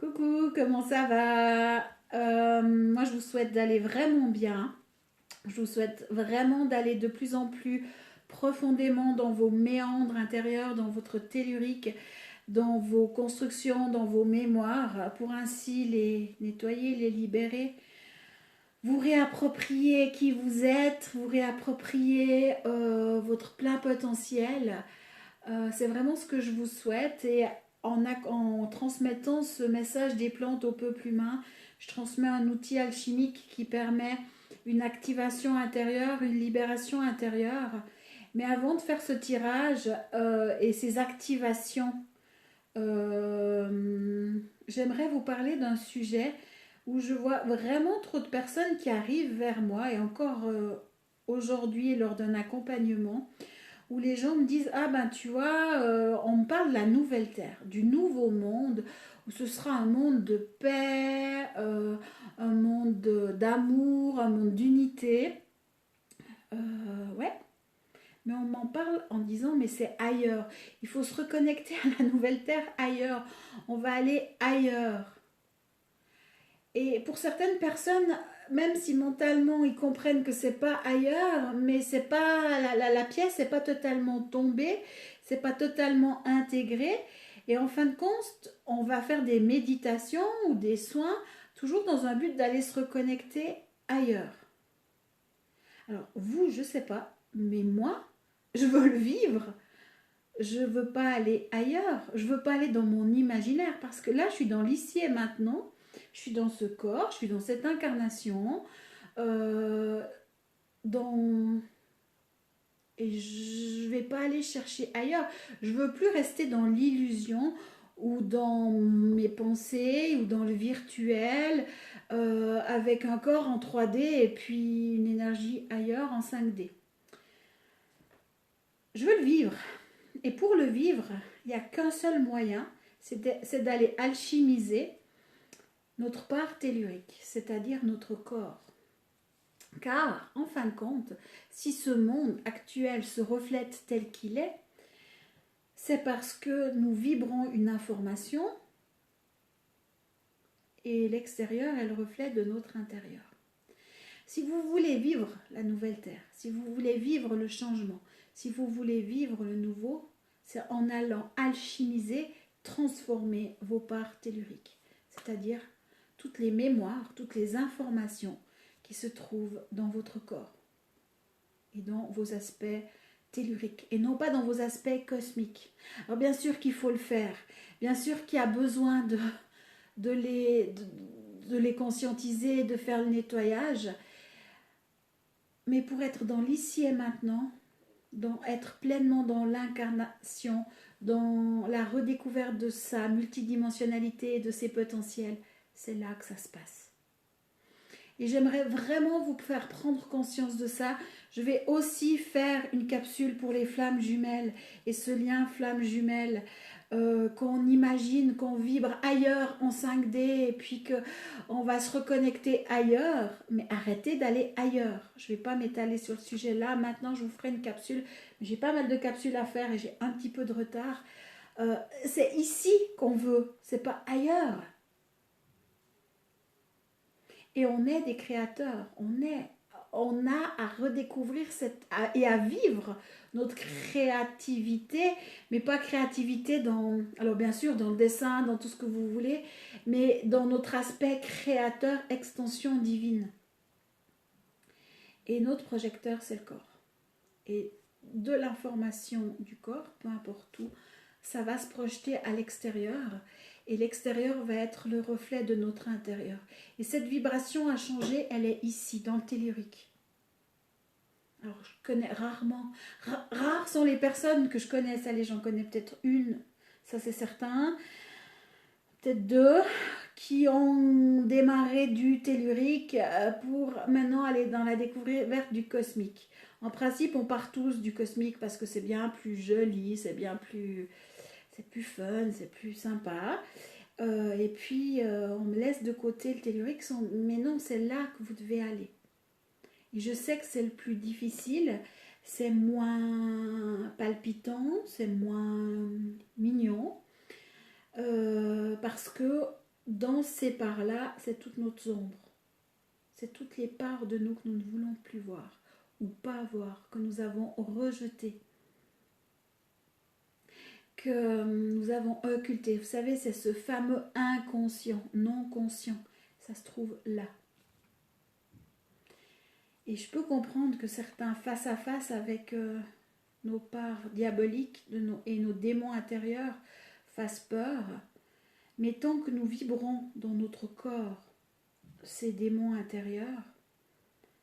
Coucou, comment ça va? Moi, je vous souhaite d'aller vraiment bien. Je vous souhaite vraiment d'aller de plus en plus profondément dans vos méandres intérieurs, dans votre tellurique, dans vos constructions, dans vos mémoires, pour ainsi les nettoyer, les libérer. Vous réapproprier qui vous êtes, vous réapproprier votre plein potentiel. C'est vraiment ce que je vous souhaite et en transmettant ce message des plantes au peuple humain, je transmets un outil alchimique qui permet une activation intérieure, une libération intérieure. Mais avant de faire ce tirage et ces activations, j'aimerais vous parler d'un sujet où je vois vraiment trop de personnes qui arrivent vers moi et encore aujourd'hui lors d'un accompagnement où les gens me disent ah ben tu vois on me parle de la nouvelle terre, du nouveau monde où ce sera un monde de paix, un monde d'amour, un monde d'unité. Ouais, mais on m'en parle en disant mais c'est ailleurs, il faut se reconnecter à la nouvelle terre ailleurs, on va aller ailleurs. Et pour certaines personnes, même si mentalement ils comprennent que c'est pas ailleurs, mais c'est pas la pièce n'est pas totalement tombée, c'est pas totalement intégré. Et en fin de compte, on va faire des méditations ou des soins, toujours dans un but d'aller se reconnecter ailleurs. Alors vous, je sais pas, mais moi, je veux le vivre. Je veux pas aller ailleurs. Je veux pas aller dans mon imaginaire parce que là, je suis dans l'ici et maintenant. Je suis dans ce corps, je suis dans cette incarnation, euh, dans... et je vais pas aller chercher ailleurs. Je veux plus rester dans l'illusion ou dans mes pensées ou dans le virtuel avec un corps en 3D et puis une énergie ailleurs en 5D. Je veux le vivre. Et pour le vivre, il n'y a qu'un seul moyen, c'est d'aller alchimiser notre part tellurique, c'est-à-dire notre corps. Car, en fin de compte, si ce monde actuel se reflète tel qu'il est, c'est parce que nous vibrons une information et l'extérieur est le reflet de notre intérieur. Si vous voulez vivre la nouvelle terre, si vous voulez vivre le changement, si vous voulez vivre le nouveau, c'est en allant alchimiser, transformer vos parts telluriques, c'est-à-dire toutes les mémoires, toutes les informations qui se trouvent dans votre corps et dans vos aspects telluriques et non pas dans vos aspects cosmiques. Alors bien sûr qu'il faut le faire, bien sûr qu'il y a besoin de les conscientiser, de faire le nettoyage, mais pour être dans l'ici et maintenant, être pleinement dans l'incarnation, dans la redécouverte de sa multidimensionnalité et de ses potentiels, c'est là que ça se passe. Et j'aimerais vraiment vous faire prendre conscience de ça. Je vais aussi faire une capsule pour les flammes jumelles et ce lien flamme jumelle qu'on imagine, qu'on vibre ailleurs en 5D et puis qu'on va se reconnecter ailleurs. Mais arrêtez d'aller ailleurs. Je ne vais pas m'étaler sur le sujet là. Maintenant, je vous ferai une capsule. J'ai pas mal de capsules à faire et j'ai un petit peu de retard. C'est ici qu'on veut, c'est pas ailleurs. Et on est des créateurs, on a à redécouvrir et à vivre notre créativité, mais pas créativité dans, alors bien sûr dans le dessin, dans tout ce que vous voulez, mais dans notre aspect créateur, extension divine. Et notre projecteur, c'est le corps. Et de l'information du corps, peu importe où, ça va se projeter à l'extérieur et l'extérieur va être le reflet de notre intérieur. Et cette vibration a changé, elle est ici, dans le tellurique. Alors je connais rarement, rares sont les personnes que je connais, ça j'en connais peut-être une, ça c'est certain, peut-être deux, qui ont démarré du tellurique pour maintenant aller dans la découverte du cosmique. En principe, on part tous du cosmique parce que c'est bien plus joli, c'est plus fun, c'est plus sympa. Et puis, on me laisse de côté le tellurique, mais non, c'est là que vous devez aller. Et je sais que c'est le plus difficile, c'est moins palpitant, c'est moins mignon, parce que dans ces parts-là, c'est toutes nos ombres. C'est toutes les parts de nous que nous ne voulons plus voir ou pas voir, que nous avons rejetées, que nous avons occultées. Vous savez, c'est ce fameux inconscient, non conscient. Ça se trouve là. Et je peux comprendre que certains, face à face avec nos parts diaboliques et nos démons intérieurs, fassent peur. Mais tant que nous vibrons dans notre corps ces démons intérieurs,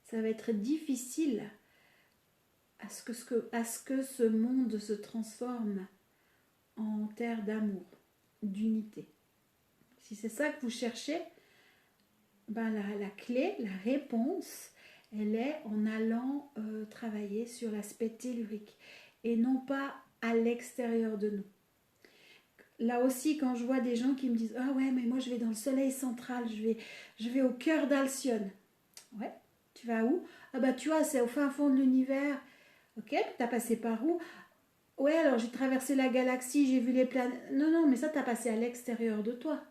ça va être difficile à ce que ce monde se transforme en terre d'amour, d'unité. Si c'est ça que vous cherchez, ben la clé, la réponse, elle est en allant travailler sur l'aspect tellurique et non pas à l'extérieur de nous. Là aussi, quand je vois des gens qui me disent « Ah ouais, mais moi je vais dans le soleil central, je vais au cœur d'Alcyone. » Ouais, tu vas où? Ah bah tu vois, c'est au fin fond de l'univers. Ok, t'as passé par où? Ouais, alors j'ai traversé la galaxie, j'ai vu les planètes. Non, non, mais ça t'as passé à l'extérieur de toi.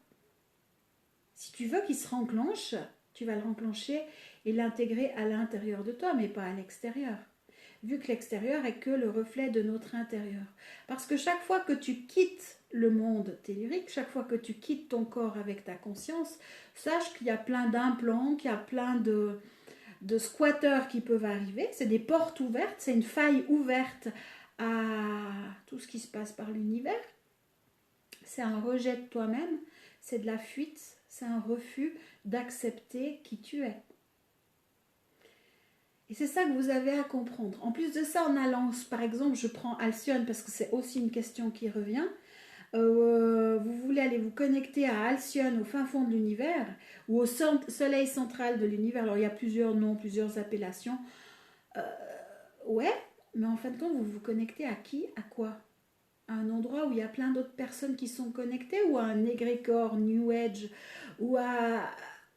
Si tu veux qu'il se renclenche, tu vas le renclencher et l'intégrer à l'intérieur de toi, mais pas à l'extérieur. Vu que l'extérieur est que le reflet de notre intérieur. Parce que chaque fois que tu quittes le monde tellurique, chaque fois que tu quittes ton corps avec ta conscience, sache qu'il y a plein d'implants, qu'il y a plein de squatteurs qui peuvent arriver. C'est des portes ouvertes, c'est une faille ouverte à tout ce qui se passe par l'univers. C'est un rejet de toi-même, c'est de la fuite, c'est un refus d'accepter qui tu es. Et c'est ça que vous avez à comprendre. En plus de ça, en allant, par exemple, je prends Alcyone parce que c'est aussi une question qui revient. Vous voulez aller vous connecter à Alcyone au fin fond de l'univers ou au soleil central de l'univers. Alors il y a plusieurs noms, plusieurs appellations. Ouais, mais en fin de compte, vous vous connectez à qui? À quoi? À un endroit où il y a plein d'autres personnes qui sont connectées ou à un égrégore, New Age ou à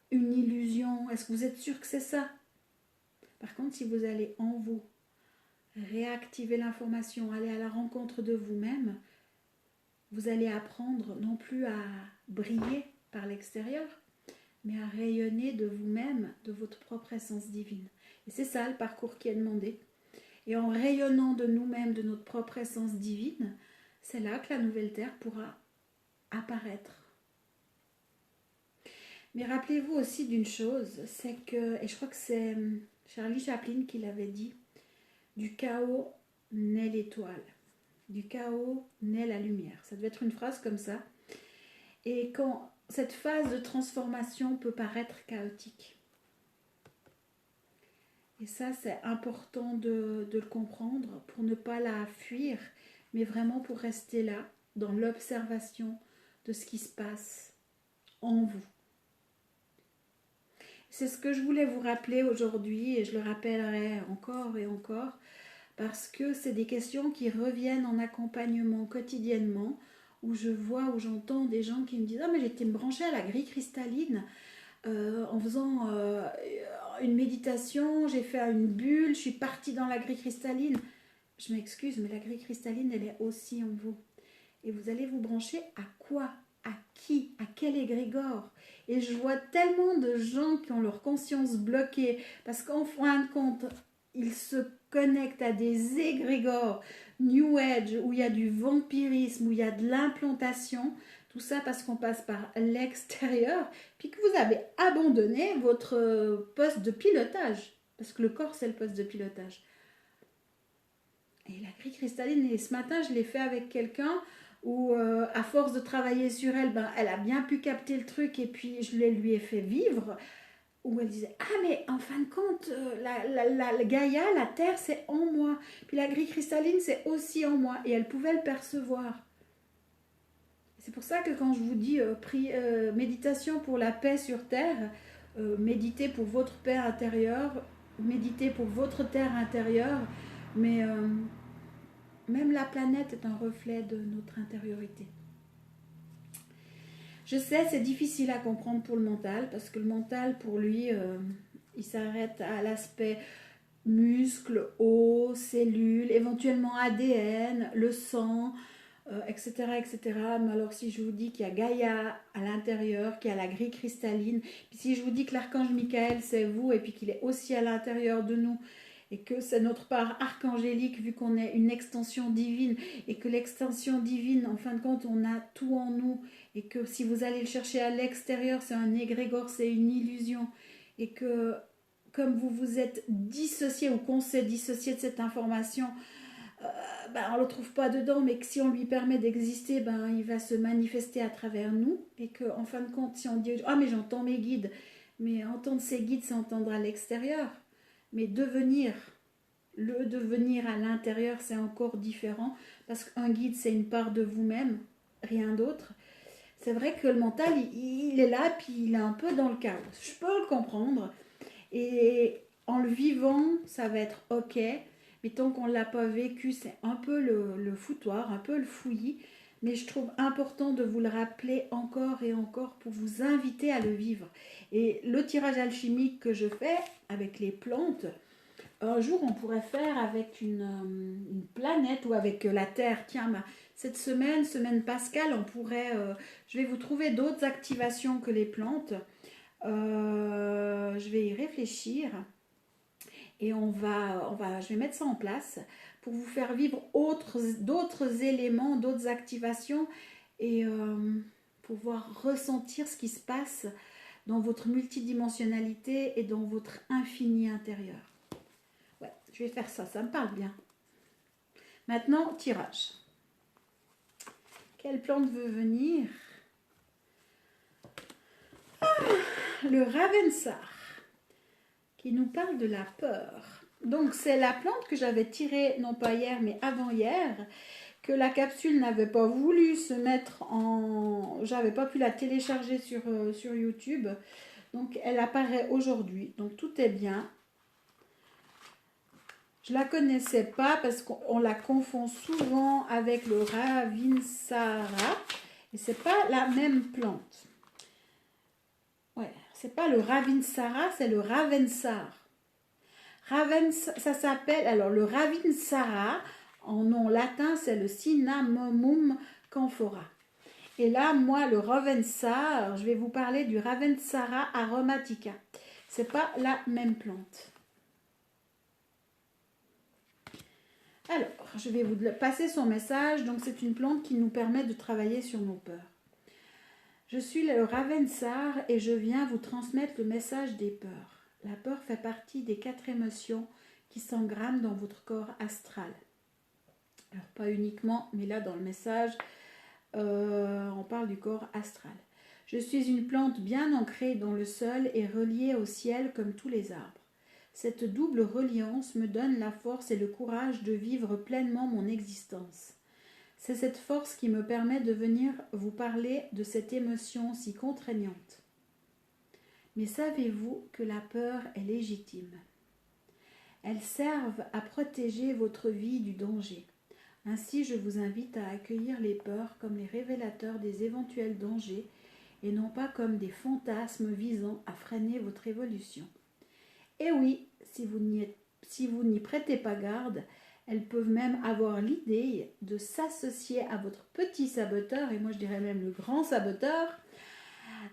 une illusion? Est-ce que vous êtes sûr que c'est ça? Par contre, si vous allez en vous, réactiver l'information, aller à la rencontre de vous-même, vous allez apprendre non plus à briller par l'extérieur, mais à rayonner de vous-même, de votre propre essence divine. Et c'est ça le parcours qui est demandé. Et en rayonnant de nous-mêmes, de notre propre essence divine, c'est là que la nouvelle Terre pourra apparaître. Mais rappelez-vous aussi d'une chose, c'est que, et je crois que c'est Charlie Chaplin qui l'avait dit, du chaos naît l'étoile, du chaos naît la lumière. Ça devait être une phrase comme ça. Et quand cette phase de transformation peut paraître chaotique. Et ça, c'est important de le comprendre pour ne pas la fuir, mais vraiment pour rester là, dans l'observation de ce qui se passe en vous. C'est ce que je voulais vous rappeler aujourd'hui et je le rappellerai encore et encore parce que c'est des questions qui reviennent en accompagnement quotidiennement où je vois, où j'entends des gens qui me disent « Ah mais j'étais me brancher à la grille cristalline en faisant une méditation, j'ai fait une bulle, je suis partie dans la grille cristalline. » Je m'excuse, mais la grille cristalline, elle est aussi en vous. Et vous allez vous brancher à quoi? À qui? À quel égrégore? Et je vois tellement de gens qui ont leur conscience bloquée parce qu'en fin de compte, ils se connectent à des égrégores New Age où il y a du vampirisme, où il y a de l'implantation. Tout ça parce qu'on passe par l'extérieur, puis que vous avez abandonné votre poste de pilotage. Parce que le corps, c'est le poste de pilotage. Et la grille cristalline, et ce matin, je l'ai fait avec quelqu'un où, à force de travailler sur elle, ben, elle a bien pu capter le truc et puis je lui ai fait vivre. Où elle disait « Ah, mais en fin de compte, la Gaïa, la Terre, c'est en moi. Puis la grille cristalline, c'est aussi en moi. » Et elle pouvait le percevoir. C'est pour ça que quand je vous dis méditation pour la paix sur Terre, méditez pour votre paix intérieure, méditez pour votre Terre intérieure, mais même la planète est un reflet de notre intériorité. Je sais, c'est difficile à comprendre pour le mental, parce que le mental, pour lui, il s'arrête à l'aspect muscles, os, cellules, éventuellement ADN, le sang, etc., etc. Mais alors si je vous dis qu'il y a Gaïa à l'intérieur, qu'il y a la grille cristalline, puis si je vous dis que l'archange Michael c'est vous et puis qu'il est aussi à l'intérieur de nous et que c'est notre part archangélique vu qu'on est une extension divine et que l'extension divine, en fin de compte, on a tout en nous et que si vous allez le chercher à l'extérieur, c'est un égrégore, c'est une illusion et que comme vous vous êtes dissocié ou qu'on s'est dissocié de cette information, on ne le trouve pas dedans, mais que si on lui permet d'exister, il va se manifester à travers nous. Et qu'en fin de compte, si on dit « Ah, mais j'entends mes guides », mais entendre ses guides, c'est entendre à l'extérieur. Mais le devenir à l'intérieur, c'est encore différent, parce qu'un guide, c'est une part de vous-même, rien d'autre. C'est vrai que le mental, il est là, puis il est un peu dans le chaos. Je peux le comprendre. Et en le vivant, ça va être ok. Mais tant qu'on ne l'a pas vécu, c'est un peu le foutoir, un peu le fouillis. Mais je trouve important de vous le rappeler encore et encore pour vous inviter à le vivre. Et le tirage alchimique que je fais avec les plantes, un jour on pourrait faire avec une planète ou avec la Terre. Tiens, cette semaine pascale, on pourrait... je vais vous trouver d'autres activations que les plantes. Je vais y réfléchir. Et je vais mettre ça en place pour vous faire vivre d'autres éléments, d'autres activations et pouvoir ressentir ce qui se passe dans votre multidimensionnalité et dans votre infini intérieur. Ouais, je vais faire ça, ça me parle bien. Maintenant, tirage. Quelle plante veut venir? Le Ravensar, qui nous parle de la peur. Donc c'est la plante que j'avais tirée, non pas hier, mais avant-hier, que la capsule n'avait pas voulu se mettre en... J'avais pas pu la télécharger sur YouTube. Donc elle apparaît aujourd'hui. Donc tout est bien. Je la connaissais pas parce qu'on la confond souvent avec le Ravinsara. Et c'est pas la même plante. Ouais, c'est pas le Ravinsara, c'est le Ravensar. Ça s'appelle, alors le Ravinsara, en nom latin, c'est le Cinnamomum camphora. Et là, moi, le Ravensar, je vais vous parler du Ravensara aromatica. C'est pas la même plante. Alors, je vais vous passer son message. Donc, c'est une plante qui nous permet de travailler sur nos peurs. Je suis le Ravensar et je viens vous transmettre le message des peurs. La peur fait partie des 4 émotions qui s'engramment dans votre corps astral. Alors pas uniquement, mais là dans le message, on parle du corps astral. Je suis une plante bien ancrée dans le sol et reliée au ciel comme tous les arbres. Cette double reliance me donne la force et le courage de vivre pleinement mon existence. C'est cette force qui me permet de venir vous parler de cette émotion si contraignante. Mais savez-vous que la peur est légitime? Elles servent à protéger votre vie du danger. Ainsi, je vous invite à accueillir les peurs comme les révélateurs des éventuels dangers et non pas comme des fantasmes visant à freiner votre évolution. Et oui, si vous n'y prêtez pas garde, elles peuvent même avoir l'idée de s'associer à votre petit saboteur, et moi je dirais même le grand saboteur,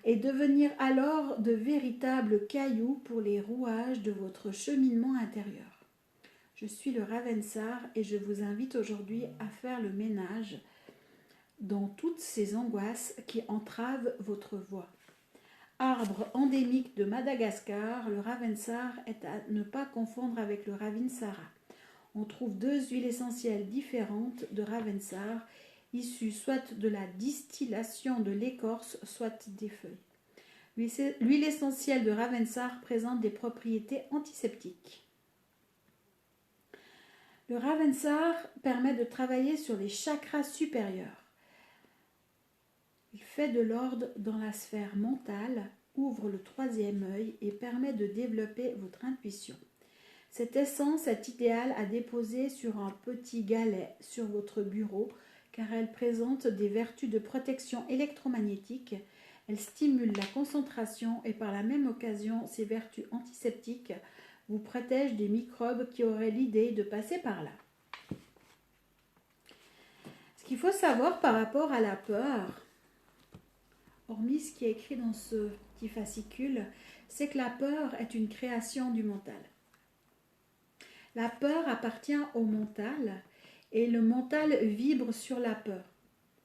et devenir alors de véritables cailloux pour les rouages de votre cheminement intérieur. Je suis le Ravensar et je vous invite aujourd'hui à faire le ménage dans toutes ces angoisses qui entravent votre voie. Arbre endémique de Madagascar, le Ravensar est à ne pas confondre avec le Ravinsara. On trouve 2 huiles essentielles différentes de Ravensar, issues soit de la distillation de l'écorce, soit des feuilles. L'huile essentielle de Ravensar présente des propriétés antiseptiques. Le Ravensar permet de travailler sur les chakras supérieurs. Il fait de l'ordre dans la sphère mentale, ouvre le 3e œil et permet de développer votre intuition. Cette essence est idéale à déposer sur un petit galet sur votre bureau car elle présente des vertus de protection électromagnétique. Elle stimule la concentration et par la même occasion, ses vertus antiseptiques vous protègent des microbes qui auraient l'idée de passer par là. Ce qu'il faut savoir par rapport à la peur, hormis ce qui est écrit dans ce petit fascicule, c'est que la peur est une création du mental. La peur appartient au mental et le mental vibre sur la peur,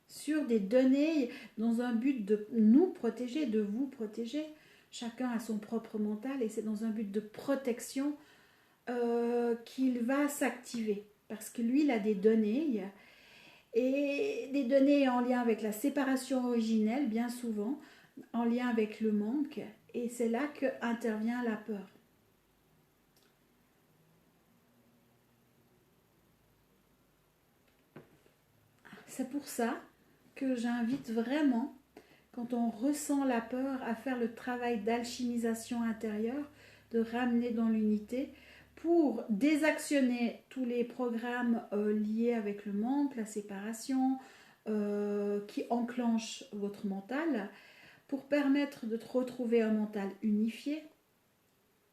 sur des données dans un but de nous protéger, de vous protéger. Chacun a son propre mental et c'est dans un but de protection qu'il va s'activer. Parce que lui, il a des données et des données en lien avec la séparation originelle, bien souvent, en lien avec le manque. Et c'est là que intervient la peur. C'est pour ça que j'invite vraiment, quand on ressent la peur, à faire le travail d'alchimisation intérieure, de ramener dans l'unité, pour désactionner tous les programmes liés avec le manque, la séparation, qui enclenchent votre mental, pour permettre de retrouver un mental unifié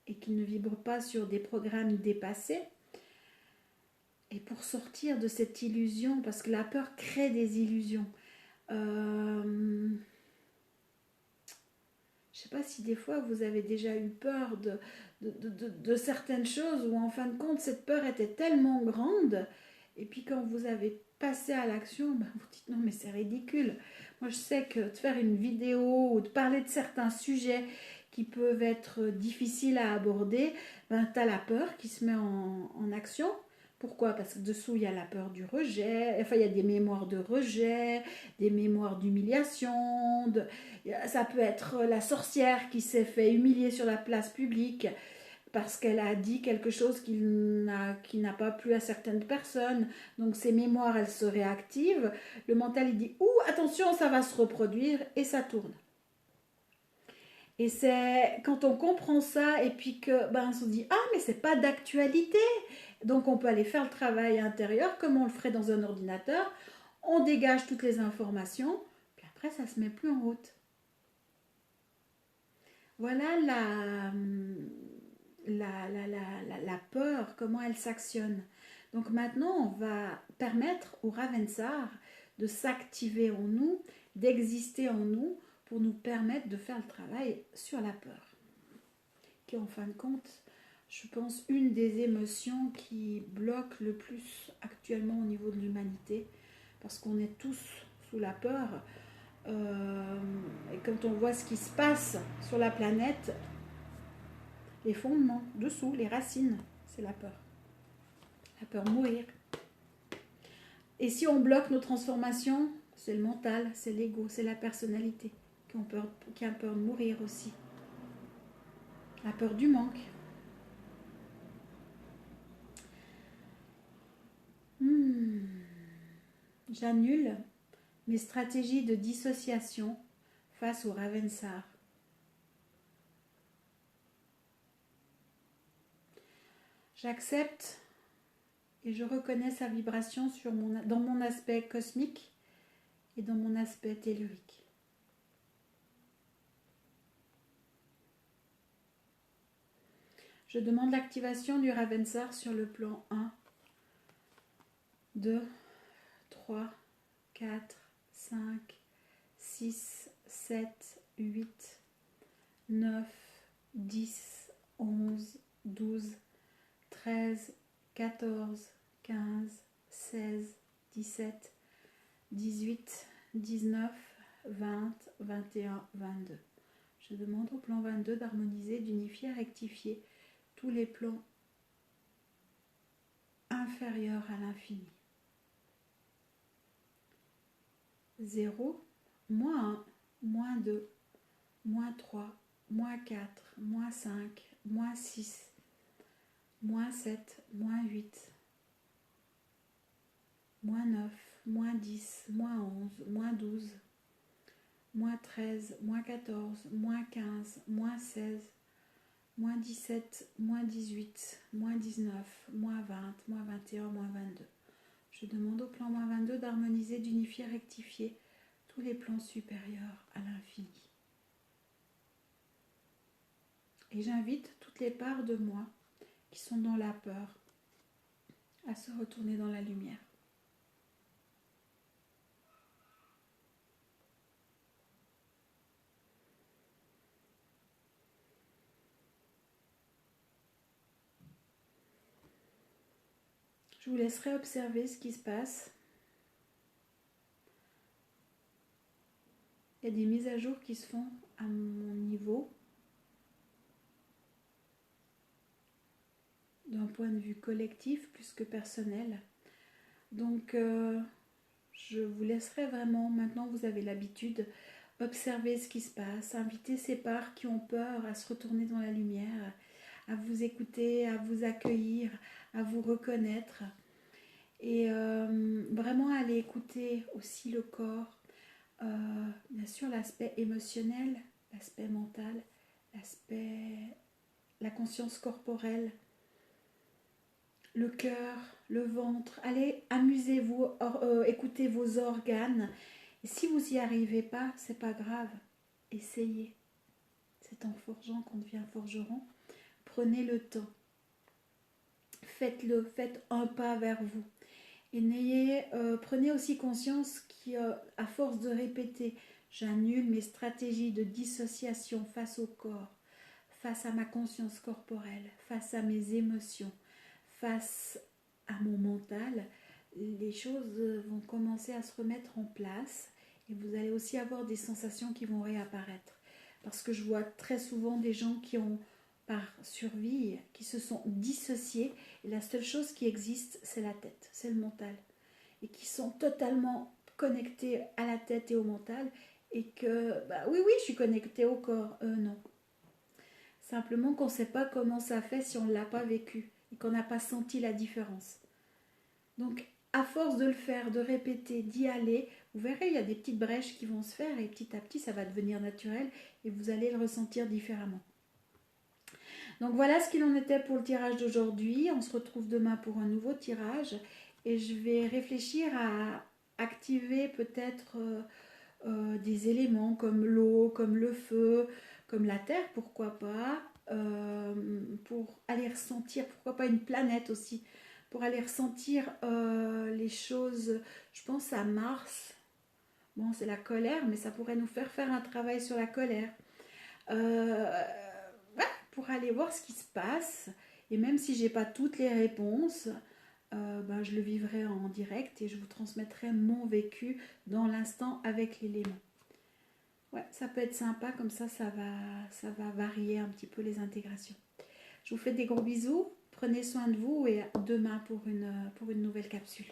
et qui ne vibre pas sur des programmes dépassés. Et pour sortir de cette illusion, parce que la peur crée des illusions. Je ne sais pas si des fois vous avez déjà eu peur de certaines choses où en fin de compte cette peur était tellement grande et puis quand vous avez passé à l'action, ben vous dites non mais c'est ridicule. Moi je sais que de faire une vidéo ou de parler de certains sujets qui peuvent être difficiles à aborder, ben tu as la peur qui se met en action. Pourquoi? Parce que dessous, il y a la peur du rejet, enfin, il y a des mémoires de rejet, des mémoires d'humiliation, ça peut être la sorcière qui s'est fait humilier sur la place publique parce qu'elle a dit quelque chose qui n'a pas plu à certaines personnes. Donc, ces mémoires, elles se réactivent. Le mental, il dit « Ouh, attention, ça va se reproduire » et ça tourne. Et c'est quand on comprend ça et puis que on se dit « Ah, mais c'est pas d'actualité !» Donc on peut aller faire le travail intérieur comme on le ferait dans un ordinateur. On dégage toutes les informations, puis après ça se met plus en route. Voilà la peur, comment elle s'actionne. Donc maintenant on va permettre au Ravensar de s'activer en nous, d'exister en nous pour nous permettre de faire le travail sur la peur. Qui en fin de compte, je pense, une des émotions qui bloque le plus actuellement au niveau de l'humanité, parce qu'on est tous sous la peur. Et quand on voit ce qui se passe sur la planète, les fondements, dessous, les racines, c'est la peur. La peur de mourir. Et si on bloque nos transformations, c'est le mental, c'est l'ego, c'est la personnalité qui a peur de mourir aussi. La peur du manque. J'annule mes stratégies de dissociation face au Ravensar. J'accepte et je reconnais sa vibration dans mon aspect cosmique et dans mon aspect tellurique. Je demande l'activation du Ravensar sur le plan 1, 2, 3, 4, 5, 6, 7, 8, 9, 10, 11, 12, 13, 14, 15, 16, 17, 18, 19, 20, 21, 22. Je demande au plan 22 d'harmoniser, d'unifier, rectifier tous les plans inférieurs à l'infini. 0, moins 1, moins 2, moins 3, moins 4, moins 5, moins 6, moins 7, moins 8, moins 9, moins 10, moins 11, moins 12, moins 13, moins 14, moins 15, moins 16, moins 17, moins 18, moins 19, moins 20, moins 21, moins 22. Je demande au plan moins 22 d'harmoniser, d'unifier, rectifier tous les plans supérieurs à l'infini. Et j'invite toutes les parts de moi qui sont dans la peur à se retourner dans la lumière. Je vous laisserai observer ce qui se passe. Il y a des mises à jour qui se font à mon niveau, d'un point de vue collectif plus que personnel. Donc, je vous laisserai vraiment, maintenant vous avez l'habitude, observer ce qui se passe, inviter ces parts qui ont peur à se retourner dans la lumière, à vous écouter, à vous accueillir, à vous reconnaître. Et vraiment aller écouter aussi le corps, bien sûr l'aspect émotionnel, l'aspect mental, la conscience corporelle, le cœur, le ventre. Allez, amusez-vous, écoutez vos organes. Et si vous n'y arrivez pas, c'est pas grave. Essayez. C'est en forgeant qu'on devient forgeron. Prenez le temps. Faites-le, faites un pas vers vous. Et prenez aussi conscience qu'à force de répéter, j'annule mes stratégies de dissociation face au corps, face à ma conscience corporelle, face à mes émotions, face à mon mental, les choses vont commencer à se remettre en place et vous allez aussi avoir des sensations qui vont réapparaître. Parce que je vois très souvent des gens qui ont, par survie, qui se sont dissociés et la seule chose qui existe, c'est la tête, c'est le mental. Et qui sont totalement connectés à la tête et au mental et que, oui, je suis connectée au corps. Non. Simplement qu'on ne sait pas comment ça fait si on ne l'a pas vécu et qu'on n'a pas senti la différence. Donc, à force de le faire, de répéter, d'y aller, vous verrez, il y a des petites brèches qui vont se faire et petit à petit, ça va devenir naturel et vous allez le ressentir différemment. Donc, voilà ce qu'il en était pour le tirage d'aujourd'hui. On se retrouve demain pour un nouveau tirage et je vais réfléchir à activer peut-être des éléments comme l'eau, comme le feu, comme la terre, pourquoi pas, pour aller ressentir, pourquoi pas une planète aussi, pour aller ressentir les choses. Je pense à Mars. Bon, c'est la colère, mais ça pourrait nous faire un travail sur la colère. Pour aller voir ce qui se passe. Et même si j'ai pas toutes les réponses, je le vivrai en direct et je vous transmettrai mon vécu dans l'instant avec l'élément. Ouais, ça peut être sympa, comme ça va varier un petit peu les intégrations. Je vous fais des gros bisous, prenez soin de vous et à demain pour une nouvelle capsule.